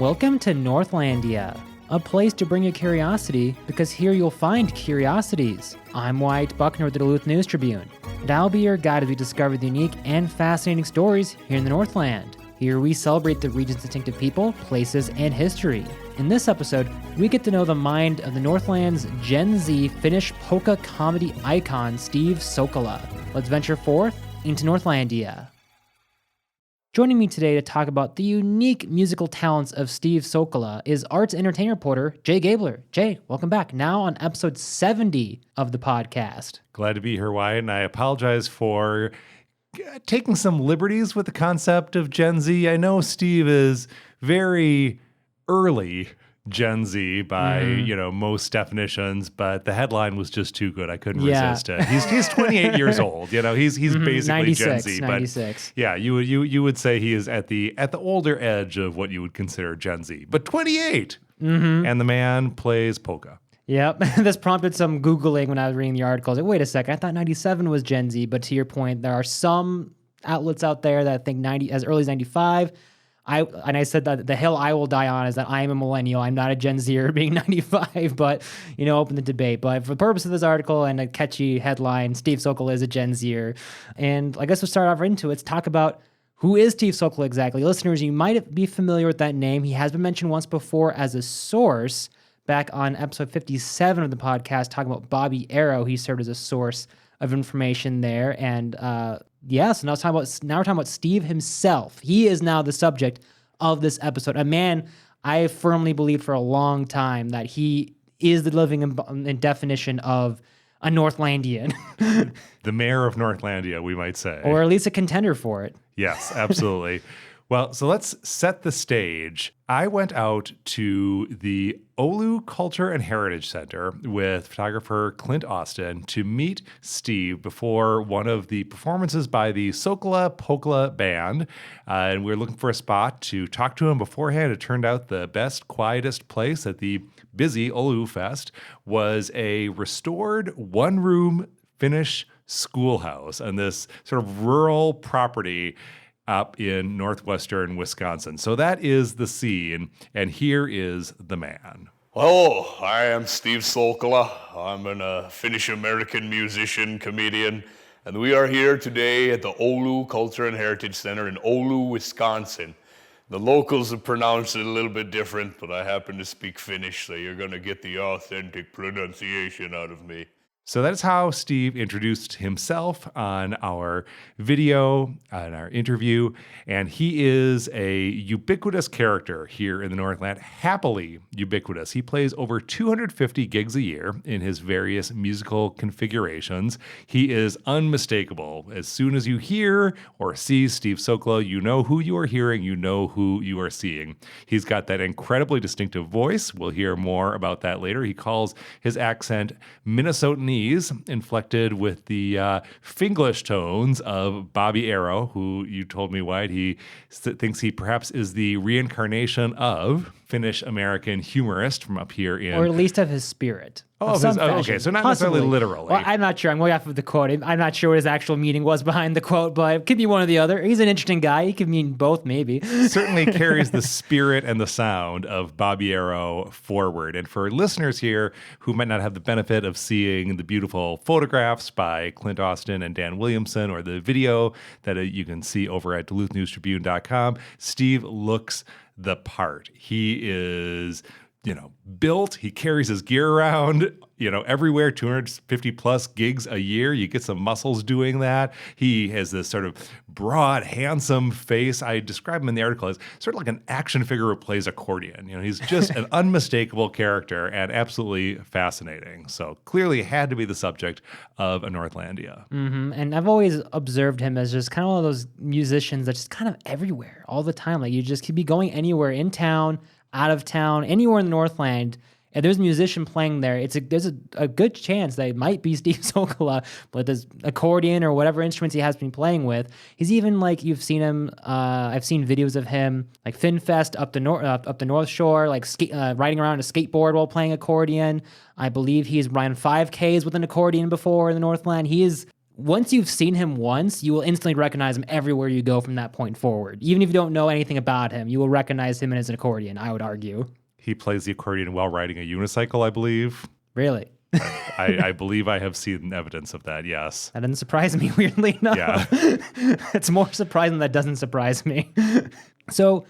Welcome to Northlandia, a place to bring you curiosity because here you'll find curiosities. I'm Wyatt Buckner with the Duluth News Tribune, and I'll be your guide as we discover the unique and fascinating stories here in the Northland. Here we celebrate the region's distinctive people, places, and history. In this episode, we get to know the mind of the Northland's Gen Z Finnish polka comedy icon, Steve Solkela. Let's venture forth into Northlandia. Joining me today to talk about the unique musical talents of Steve Solkela is arts and entertainment reporter Jay Gabler. Jay, welcome back. Now on episode 70 of the podcast. Glad to be here, Wyatt, and I apologize for taking some liberties with the concept of Gen Z. I know Steve is very early Gen Z by, most definitions, but the headline was just too good. I couldn't resist it. He's 28 years old. He's basically 96, Gen Z. 96. But yeah, you would say he is at the older edge of what you would consider Gen Z. But 28, and the man plays polka. Yep, this prompted some Googling when I was reading the article. I was like, wait a second, I thought 97 was Gen Z, but to your point, there are some outlets out there that think as early as 95. I said that the hill I will die on is that I am a millennial. I'm not a Gen Zer being 95, but, open the debate. But for the purpose of this article and a catchy headline, Steve Solkela is a Gen Zer. And I guess we'll start off right into it. Let's talk about who is Steve Solkela exactly. Listeners, you might be familiar with that name. He has been mentioned once before as a source. Back on episode 57 of the podcast, talking about Bobby Arrow, he served as a source of information there. And so now we're talking about Steve himself. He is now the subject of this episode. A man I firmly believe for a long time that he is the living definition of a Northlandian. The mayor of Northlandia, we might say. Or at least a contender for it. Yes, absolutely. Well, so let's set the stage. I went out to the Oulu Culture and Heritage Center with photographer Clint Austin to meet Steve before one of the performances by the Solkela Polka Band. And we were looking for a spot to talk to him beforehand. It turned out the best, quietest place at the busy Oulu Fest was a restored one-room Finnish schoolhouse on this sort of rural property up in northwestern Wisconsin. So that is the scene, and here is the man. Hello, I am Steve Solkela. I'm a Finnish-American musician, comedian, and we are here today at the Oulu Culture and Heritage Center in Oulu, Wisconsin. The locals have pronounced it a little bit different, but I happen to speak Finnish, so you're going to get the authentic pronunciation out of me. So that's how Steve introduced himself on our video, on our interview, and he is a ubiquitous character here in the Northland, happily ubiquitous. He plays over 250 gigs a year in his various musical configurations. He is unmistakable. As soon as you hear or see Steve Solkela, you know who you are hearing, you know who you are seeing. He's got that incredibly distinctive voice. We'll hear more about that later. He calls his accent Minnesotan inflected with the Finglish tones of Bobby Arrow, who you told me, Wyatt, he thinks he perhaps is the reincarnation of Finnish-American humorist from up here in... Or at least of his spirit. Oh, okay, so not necessarily literally. Well, I'm not sure. I'm going off of the quote. I'm not sure what his actual meaning was behind the quote, but it could be one or the other. He's an interesting guy. He could mean both, maybe. Certainly carries the spirit and the sound of Bobby Arrow forward. And for listeners here who might not have the benefit of seeing the beautiful photographs by Clint Austin and Dan Williamson or the video that you can see over at DuluthNewsTribune.com, Steve looks the part. He is... built. He carries his gear around, everywhere, 250 plus gigs a year. You get some muscles doing that. He has this sort of broad, handsome face. I describe him in the article as sort of like an action figure who plays accordion. He's just an unmistakable character and absolutely fascinating. So clearly had to be the subject of a Northlandia. Mm-hmm. And I've always observed him as just kind of one of those musicians that's just kind of everywhere all the time. Like you just could be going anywhere in town, out of town, anywhere in the Northland, and there's a musician playing there. There's a good chance that it might be Steve Solkela with his accordion or whatever instruments he has been playing with. He's even like you've seen him. I've seen videos of him like FinFest up the North Shore, like riding around a skateboard while playing accordion. I believe he's run 5Ks with an accordion before in the Northland. He is once you've seen him once, you will instantly recognize him everywhere you go from that point forward. Even if you don't know anything about him, you will recognize him as an accordion, I would argue. He plays the accordion while riding a unicycle, I believe. Really? I believe I have seen evidence of that, yes. That doesn't surprise me, weirdly enough. Yeah. It's more surprising that doesn't surprise me. So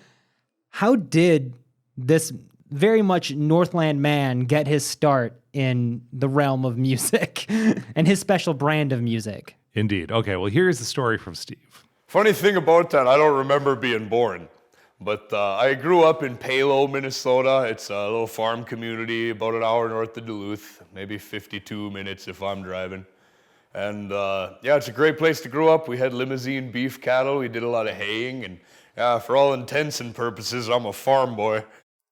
how did this very much Northland man get his start in the realm of music and his special brand of music? Indeed. Okay, well, here's the story from Steve. Funny thing about that, I don't remember being born. But I grew up in Palo, Minnesota. It's a little farm community about an hour north of Duluth, maybe 52 minutes if I'm driving. And yeah, it's a great place to grow up. We had limousine beef cattle. We did a lot of haying. And yeah, for all intents and purposes, I'm a farm boy.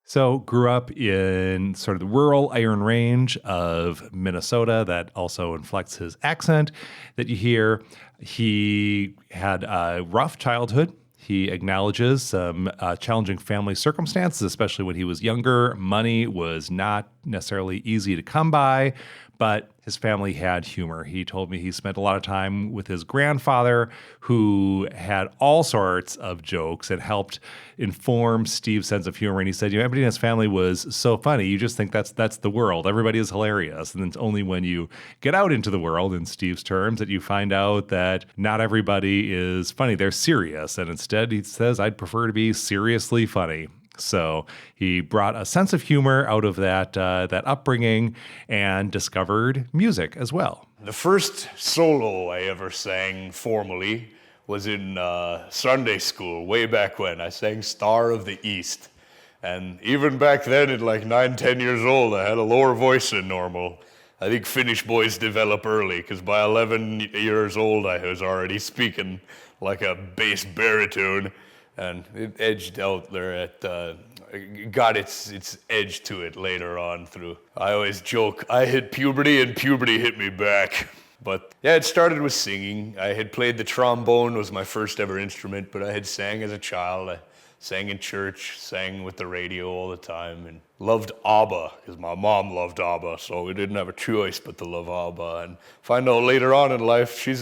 So grew up in sort of the rural Iron Range of Minnesota. That also inflects his accent that you hear. He had a rough childhood. He acknowledges some challenging family circumstances, especially when he was younger. Money was not necessarily easy to come by, but his family had humor. He told me he spent a lot of time with his grandfather, who had all sorts of jokes and helped inform Steve's sense of humor. And he said, everybody in his family was so funny. You just think that's the world. Everybody is hilarious. And it's only when you get out into the world, in Steve's terms, that you find out that not everybody is funny. They're serious. And instead, he says, I'd prefer to be seriously funny. So he brought a sense of humor out of that upbringing and discovered music as well. The first solo I ever sang formally was in Sunday school way back when. I sang Star of the East. And even back then, at like 9, 10 years old, I had a lower voice than normal. I think Finnish boys develop early, because by 11 years old, I was already speaking like a bass baritone. And it edged out there got its edge to it later on through. I always joke, I hit puberty and puberty hit me back. But yeah, it started with singing. I had played the trombone, was my first ever instrument, but I had sang as a child. I sang in church, sang with the radio all the time, and loved ABBA, because my mom loved ABBA, so we didn't have a choice but to love ABBA. And find out later on in life, they're a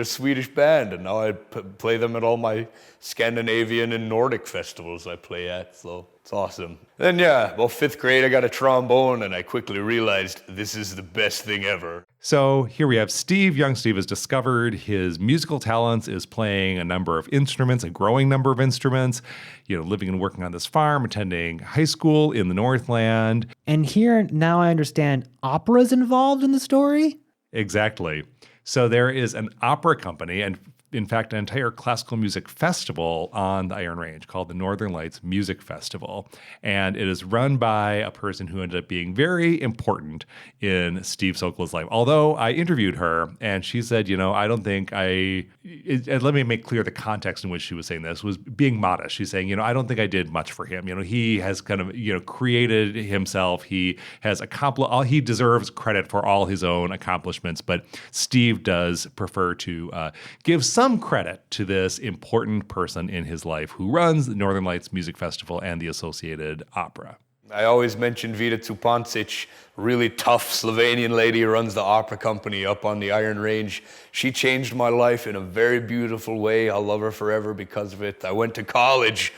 Swedish band, and now I play them at all my Scandinavian and Nordic festivals I play at, so it's awesome. Then yeah, about 5th grade, I got a trombone, and I quickly realized this is the best thing ever. So here we have Steve. Young Steve has discovered his musical talents, is playing a number of instruments, a growing number of instruments, living and working on this farm, attending high school in the Northland. And here, now I understand, opera's involved in the story? Exactly. So there is an opera company, and in fact, an entire classical music festival on the Iron Range called the Northern Lights Music Festival. And it is run by a person who ended up being very important in Steve Solkela's life. Although I interviewed her and she said, I don't think and let me make clear the context in which she was saying this, was being modest. She's saying, I don't think I did much for him. He has kind of, created himself. He has accomplished, he deserves credit for all his own accomplishments, but Steve does prefer to give some credit to this important person in his life who runs the Northern Lights Music Festival and the associated opera. I always mention Vida Tupancic, really tough Slovenian lady who runs the opera company up on the Iron Range. She changed my life in a very beautiful way. I'll love her forever because of it. I went to college.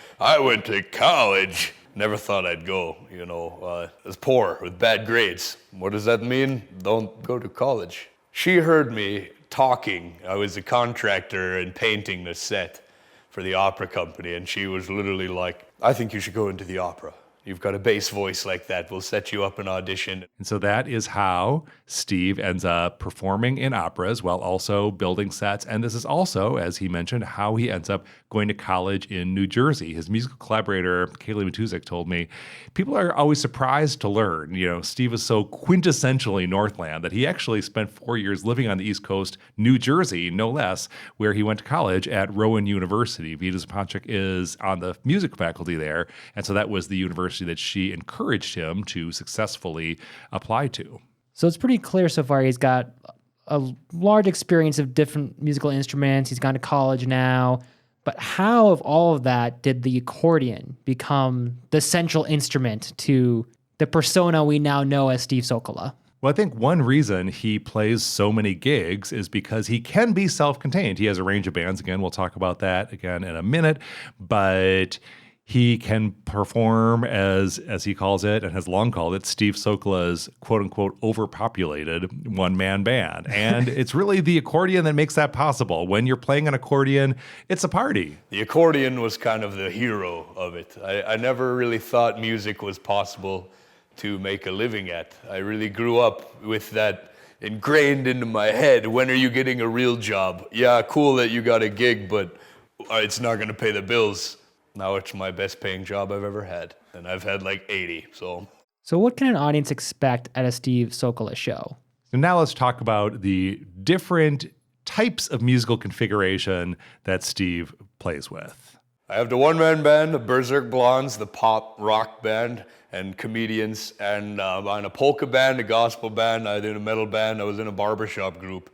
Never thought I'd go, I was poor with bad grades. What does that mean? Don't go to college. She heard me talking. I was a contractor and painting the set for the opera company, and she was literally like, I think you should go into the opera. You've got a bass voice like that. We'll set you up an audition. And so that is how Steve ends up performing in operas while also building sets. And this is also, as he mentioned, how he ends up going to college in New Jersey. His musical collaborator, Kaylee Matuzik, told me, people are always surprised to learn, Steve is so quintessentially Northland that he actually spent 4 years living on the East Coast, New Jersey, no less, where he went to college at Rowan University. Vida Tupancic is on the music faculty there. And so that was the university that she encouraged him to successfully apply to. So it's pretty clear so far he's got a large experience of different musical instruments. He's gone to college now. But how of all of that did the accordion become the central instrument to the persona we now know as Steve Solkela? Well, I think one reason he plays so many gigs is because he can be self-contained. He has a range of bands. Again, we'll talk about that again in a minute, but he can perform as he calls it and has long called it Steve Solkela's quote unquote overpopulated one-man band. And it's really the accordion that makes that possible. When you're playing an accordion, it's a party. The accordion was kind of the hero of it. I never really thought music was possible to make a living at. I really grew up with that ingrained into my head. When are you getting a real job? Yeah, cool that you got a gig, but it's not going to pay the bills. Now it's my best paying job I've ever had. And I've had like 80, so. So what can an audience expect at a Steve Solkela show? So now let's talk about the different types of musical configuration that Steve plays with. I have the one-man band, the Berserk Blondes, the pop rock band, and comedians. And I'm in a polka band, a gospel band, I did a metal band, I was in a barbershop group.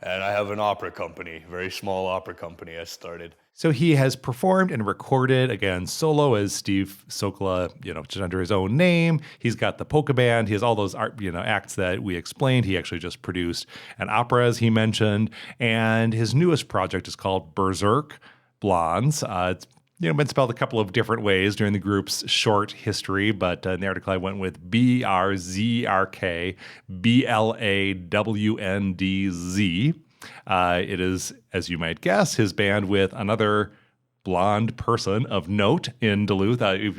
And I have an opera company, very small opera company I started. So he has performed and recorded, again, solo as Steve Solkela, just under his own name. He's got the polka band. He has all those acts that we explained. He actually just produced an opera, as he mentioned. And his newest project is called Berserk Blondes. It's been spelled a couple of different ways during the group's short history, but in the article I went with BRZRK BLAWNDZ. It is, as you might guess, his band with another blonde person of note in Duluth. If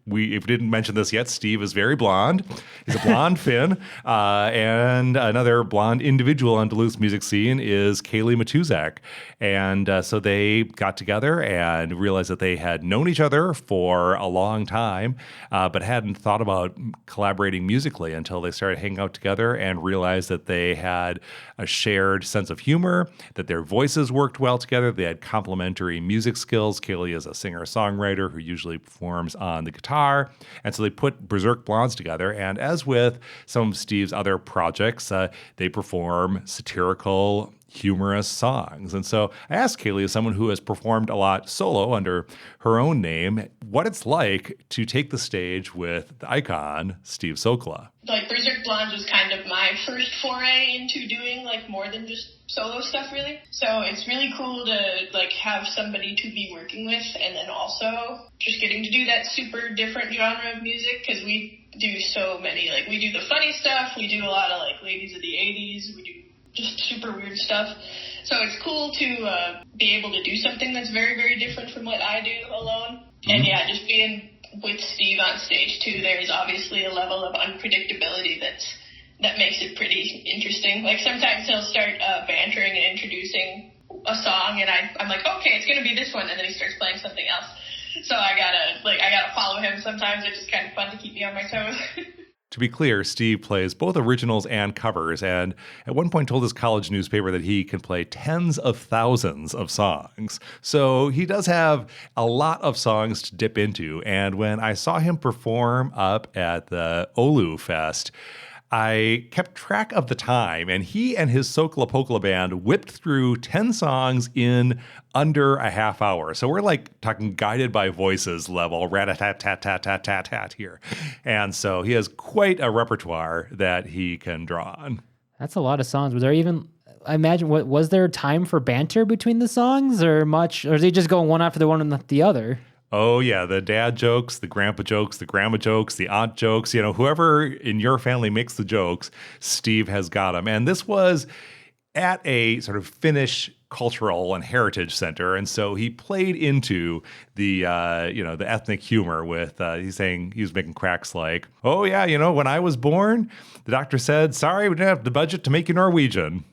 we didn't mention this yet, Steve is very blonde. He's a blonde Finn. And another blonde individual on Duluth's music scene is Kaylee Matuzak. And so they got together and realized that they had known each other for a long time, but hadn't thought about collaborating musically until they started hanging out together and realized that they had a shared sense of humor, that their voices worked well together, they had complementary music skills. Kaylee is a singer-songwriter who usually performs on the guitar. And so they put Berserk Blondes together. And as with some of Steve's other projects, they perform satirical, humorous songs. And so I asked Kaylee, as someone who has performed a lot solo under her own name, what it's like to take the stage with the icon, Steve Solkela. Like, Berserk Blondes was kind of my first foray into doing, like, more than just solo stuff, really. So it's really cool to, like, have somebody to be working with, and then also just getting to do that super different genre of music, because we do so many, like, we do the funny stuff, we do a lot of, like, ladies of the 80s, we do just super weird stuff. So it's cool to be able to do something that's very, very different from what I do alone. Mm-hmm. And yeah, just being with Steve on stage too, there's obviously a level of unpredictability that makes it pretty interesting. Like, sometimes he'll start bantering and introducing a song, and I'm like, okay, it's gonna be this one, and then he starts playing something else. So I gotta follow him sometimes. It's just kind of fun to keep me on my toes. To be clear, Steve plays both originals and covers, and at one point told his college newspaper that he can play tens of thousands of songs. So he does have a lot of songs to dip into, and when I saw him perform up at the Oulu Fest, I kept track of the time, and he and his Solkela Polka band whipped through 10 songs in under a half hour. So we're like talking Guided by Voices level, rat-a-tat-tat-tat-tat-tat here. And so he has quite a repertoire that he can draw on. That's a lot of songs. Was there even, I imagine, was there time for banter between the songs or much? Or is he just going one after the one and the other? Oh, yeah, the dad jokes, the grandpa jokes, the grandma jokes, the aunt jokes, whoever in your family makes the jokes, Steve has got them. And this was at a sort of Finnish cultural and heritage center. And so he played into the, the ethnic humor with, he's saying, he was making cracks like, oh, yeah, when I was born, the doctor said, sorry, we didn't have the budget to make you Norwegian.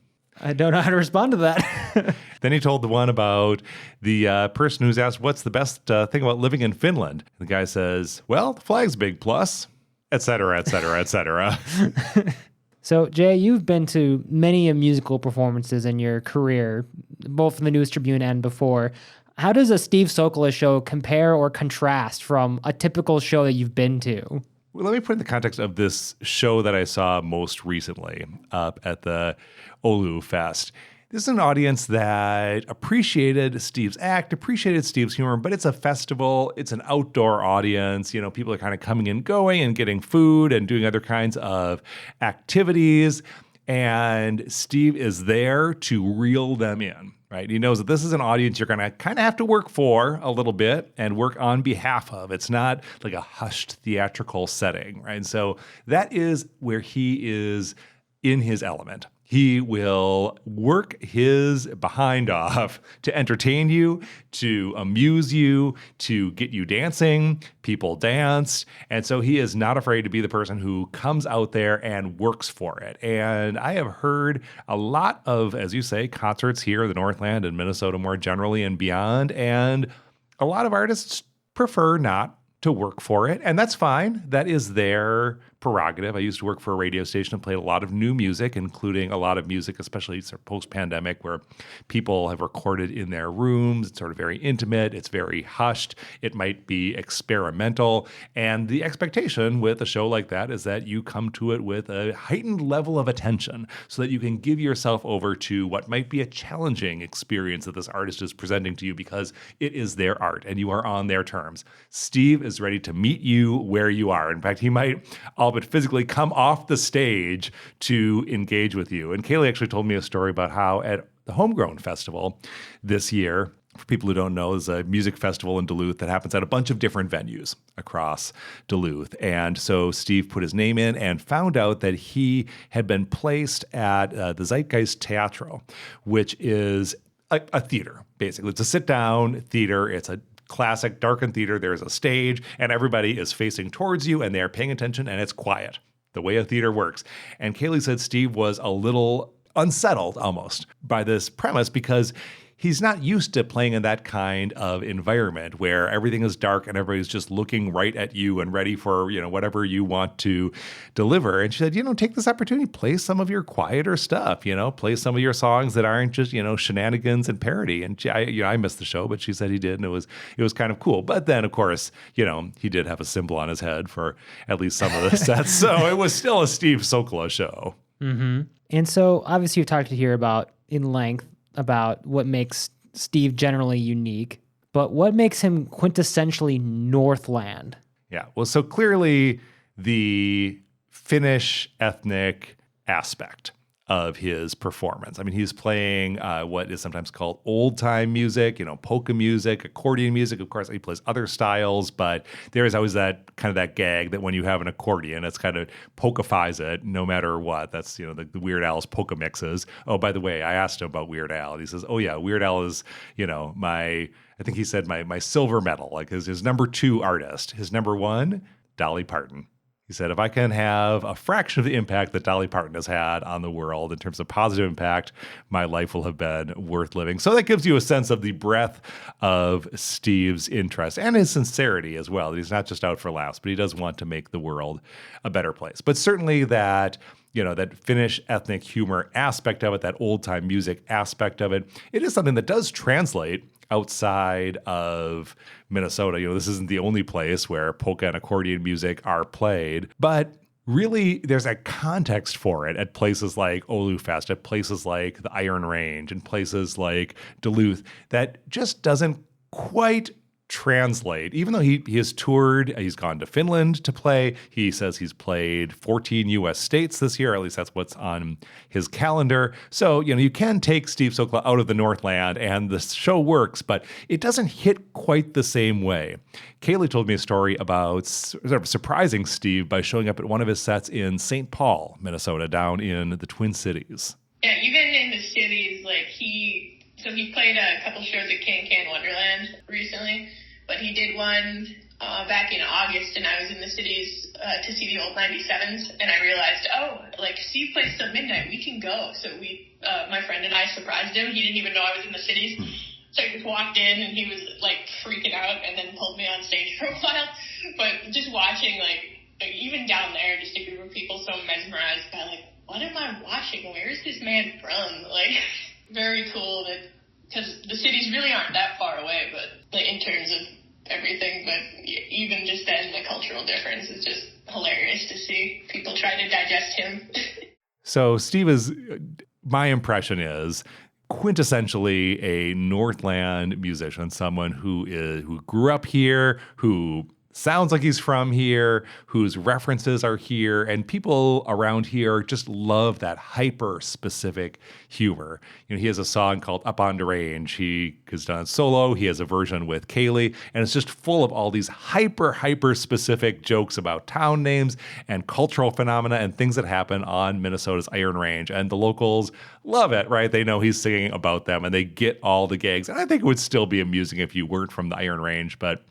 I don't know how to respond to that. Then he told the one about the person who's asked, what's the best thing about living in Finland? The guy says, well, the flag's a big plus, et cetera, et cetera, et cetera. So, Jay, you've been to many musical performances in your career, both in the News Tribune and before. How does a Steve Solkela show compare or contrast from a typical show that you've been to? Well, let me put in the context of this show that I saw most recently up at the Oulu Fest. This is an audience that appreciated Steve's act, appreciated Steve's humor, but it's a festival. It's an outdoor audience. You know, people are kind of coming and going and getting food and doing other kinds of activities. And Steve is there to reel them in, right? He knows that this is an audience you're going to kind of have to work for a little bit and work on behalf of. It's not like a hushed theatrical setting, right? And so that is where he is in his element. He will work his behind off to entertain you, to amuse you, to get you dancing. People danced. And so he is not afraid to be the person who comes out there and works for it. And I have heard a lot of, as you say, concerts here in the Northland and Minnesota more generally and beyond. And a lot of artists prefer not to work for it. And that's fine. That is their prerogative. I used to work for a radio station and played a lot of new music, including a lot of music, especially sort of post-pandemic, where people have recorded in their rooms. It's sort of very intimate. It's very hushed. It might be experimental. And the expectation with a show like that is that you come to it with a heightened level of attention so that you can give yourself over to what might be a challenging experience that this artist is presenting to you because it is their art and you are on their terms. Steve is ready to meet you where you are. In fact, he might all but physically come off the stage to engage with you. And Kaylee actually told me a story about how at the Homegrown Festival this year, for people who don't know, is a music festival in Duluth that happens at a bunch of different venues across Duluth. And so Steve put his name in and found out that he had been placed at the Zeitgeist Teatro, which is a theater, basically. It's a sit-down theater. It's a classic darkened theater. There's a stage and everybody is facing towards you and they're paying attention and it's quiet, the way a theater works. And Kaylee said Steve was a little unsettled almost by this premise because he's not used to playing in that kind of environment where everything is dark and everybody's just looking right at you and ready for, you know, whatever you want to deliver. And she said, you know, take this opportunity, play some of your quieter stuff, you know, play some of your songs that aren't just, you know, shenanigans and parody. And I missed the show, but she said he did. And it was kind of cool. But then, of course, you know, he did have a symbol on his head for at least some of the sets. So it was still a Steve Solkela show. Mm-hmm. And so obviously you've talked here about in length about what makes Steve generally unique, but what makes him quintessentially Northland? Yeah, well, so clearly the Finnish ethnic aspect of his performance. I mean, he's playing what is sometimes called old-time music, you know, polka music, accordion music. Of course, he plays other styles, but there is always that kind of that gag that when you have an accordion, it's kind of polka-fies it no matter what. That's, you know, the Weird Al's polka mixes. Oh, by the way, I asked him about Weird Al. He says, oh, yeah, Weird Al is, you know, I think he said my silver medal, like his number 2 artist. His number 1, Dolly Parton. He said, if I can have a fraction of the impact that Dolly Parton has had on the world in terms of positive impact, my life will have been worth living. So that gives you a sense of the breadth of Steve's interest and his sincerity as well. That he's not just out for laughs, but he does want to make the world a better place. But certainly that, you know, that Finnish ethnic humor aspect of it, that old-time music aspect of it, it is something that does translate outside of Minnesota. You know, this isn't the only place where polka and accordion music are played, but really there's a context for it at places like Oulu Fest, at places like the Iron Range, and places like Duluth that just doesn't quite translate. Even though he has toured, he's gone to Finland to play. He says he's played 14 U.S. states this year, at least that's what's on his calendar. So, you know, you can take Steve Solkela out of the Northland and the show works, but it doesn't hit quite the same way. Kaylee told me a story about sort of surprising Steve by showing up at one of his sets in St. Paul, Minnesota, down in the Twin Cities. Yeah, even in the cities, like he played a couple shows at Can Wonderland recently, but he did one back in August, and I was in the cities to see the old 97s, and I realized, like Steve plays till midnight, we can go. So my friend and I surprised him. He didn't even know I was in the cities. So I just walked in, and he was like freaking out, and then pulled me on stage for a while. But just watching, like even down there, just a group of people so mesmerized by like, what am I watching? Where is this man from? Like, very cool that, because the cities really aren't that far away, but like in terms of everything, but even just then the cultural difference is just hilarious to see people try to digest him. So Steve is, my impression is, quintessentially a Northland musician, someone who grew up here, who sounds like he's from here, whose references are here, and people around here just love that hyper-specific humor. He has a song called Up on the Range. He has done it solo. He has a version with Kaylee, and it's just full of all these hyper-specific jokes about town names and cultural phenomena and things that happen on Minnesota's Iron Range. And the locals love it, right? They know he's singing about them, and they get all the gags. And I think it would still be amusing if you weren't from the Iron Range, but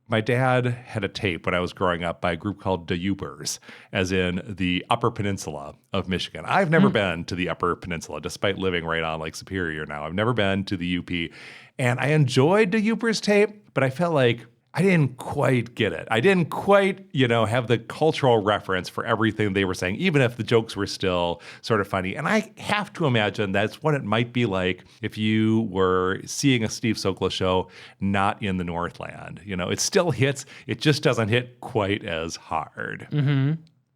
my dad had a tape when I was growing up by a group called the Yoopers, as in the Upper Peninsula of Michigan. I've never been to the Upper Peninsula, despite living right on Lake Superior now. I've never been to the UP. And I enjoyed the Yoopers tape, but I felt like I didn't quite get it. I didn't quite, have the cultural reference for everything they were saying, even if the jokes were still sort of funny. And I have to imagine that's what it might be like if you were seeing a Steve Solkela show not in the Northland. It still hits. It just doesn't hit quite as hard. Mm-hmm.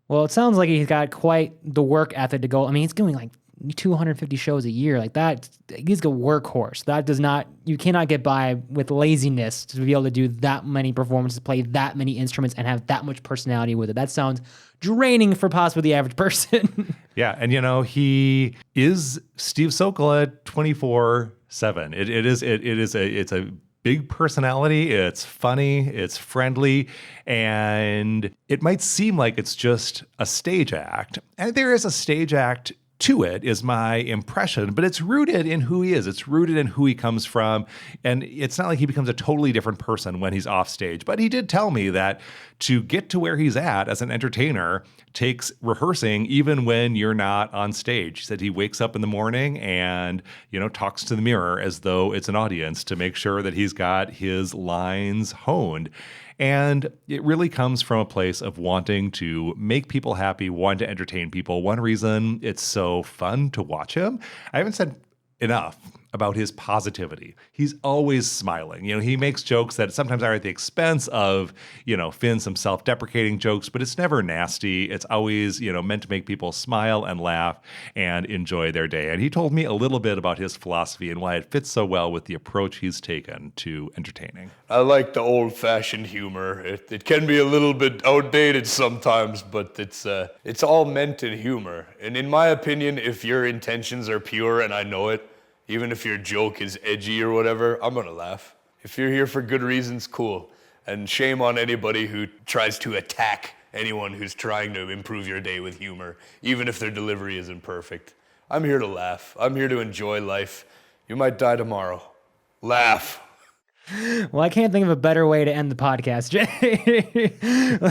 Well, it sounds like he's got quite the work ethic to go. I mean, he's doing like 250 shows a year like that. He's a workhorse. You cannot get by with laziness to be able to do that many performances, play that many instruments, and have that much personality with it. That sounds draining for possibly the average person. Yeah, and he is Steve Solkela 24/7. It's a big personality. It's funny, it's friendly, and it might seem like it's just a stage act. And there is a stage act to it, is my impression, but it's rooted in who he is. It's rooted in who he comes from. And it's not like he becomes a totally different person when he's off stage. But he did tell me that to get to where he's at as an entertainer takes rehearsing even when you're not on stage. He said he wakes up in the morning and, talks to the mirror as though it's an audience to make sure that he's got his lines honed. And it really comes from a place of wanting to make people happy, wanting to entertain people. One reason it's so fun to watch him, I haven't said enough about his positivity. He's always smiling. He makes jokes that sometimes are at the expense of, Finn, some self-deprecating jokes, but it's never nasty. It's always, meant to make people smile and laugh and enjoy their day. And he told me a little bit about his philosophy and why it fits so well with the approach he's taken to entertaining. I like the old-fashioned humor. It can be a little bit outdated sometimes, but it's all meant in humor. And in my opinion, if your intentions are pure, and I know it, even if your joke is edgy or whatever, I'm gonna laugh. If you're here for good reasons, cool. And shame on anybody who tries to attack anyone who's trying to improve your day with humor, even if their delivery isn't perfect. I'm here to laugh. I'm here to enjoy life. You might die tomorrow. Laugh. Well, I can't think of a better way to end the podcast, Jay.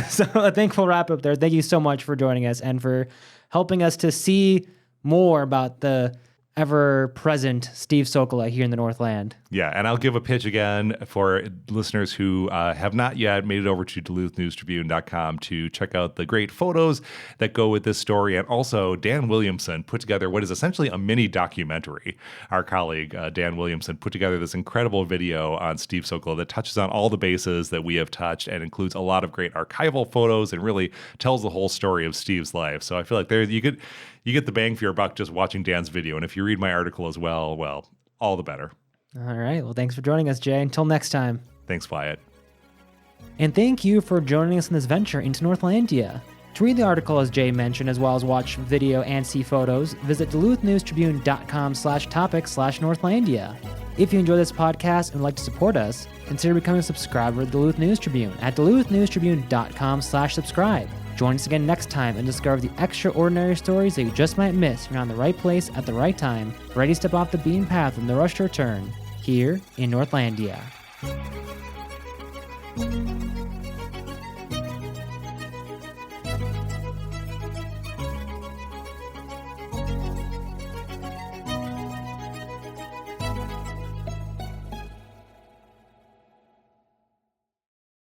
So I think we'll wrap up there. Thank you so much for joining us and for helping us to see more about the ever-present Steve Solkela here in the Northland. Yeah, and I'll give a pitch again for listeners who have not yet made it over to DuluthNewsTribune.com to check out the great photos that go with this story. And also, Dan Williamson put together what is essentially a mini documentary. Our colleague, Dan Williamson, put together this incredible video on Steve Solkela that touches on all the bases that we have touched and includes a lot of great archival photos and really tells the whole story of Steve's life. So I feel like you get the bang for your buck just watching Dan's video. And if you read my article as well, all the better. All right. Well, thanks for joining us, Jay. Until next time. Thanks, Wyatt. And thank you for joining us in this venture into Northlandia. To read the article, as Jay mentioned, as well as watch video and see photos, visit DuluthNewsTribune.com/topic/Northlandia. If you enjoy this podcast and would like to support us, consider becoming a subscriber to Duluth News Tribune at DuluthNewsTribune.com/subscribe. Join us again next time and discover the extraordinary stories that you just might miss if you're on the right place at the right time, ready to step off the beaten path in the rush to return, here in Northlandia.